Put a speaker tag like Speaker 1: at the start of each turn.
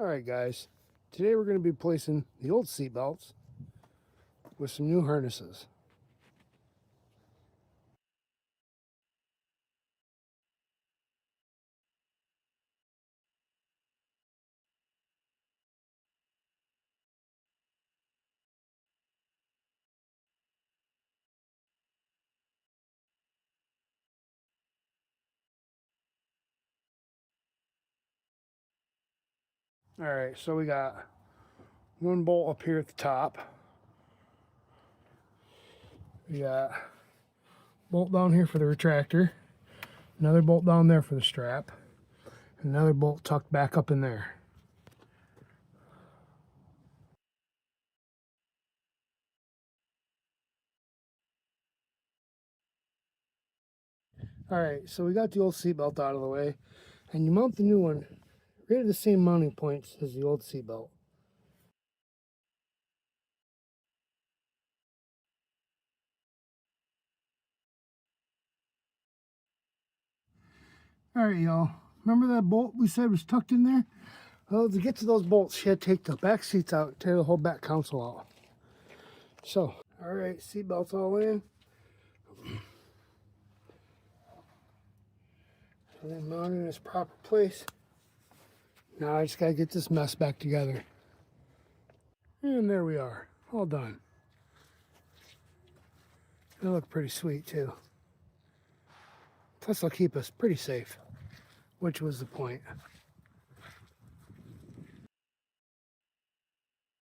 Speaker 1: Alright guys, today we're going to be placing the old seat belts with some new harnesses. Alright, so we got one bolt up here at the top. We got a bolt down here for the retractor, another bolt down there for the strap, and another bolt tucked back up in there. Alright, so we got the old seat belt out of the way, and you mount the new one right at the same mounting points as the old seat belt. Alright y'all, remember that bolt we said was tucked in there? Well, to get to those bolts, you had to take the back seats out, tear the whole back console out. So, alright, seat belts all in. And then mounted in its proper place. Now I just gotta get this mess back together. And there we are, all done. They look pretty sweet too. Plus they'll keep us pretty safe, which was the point.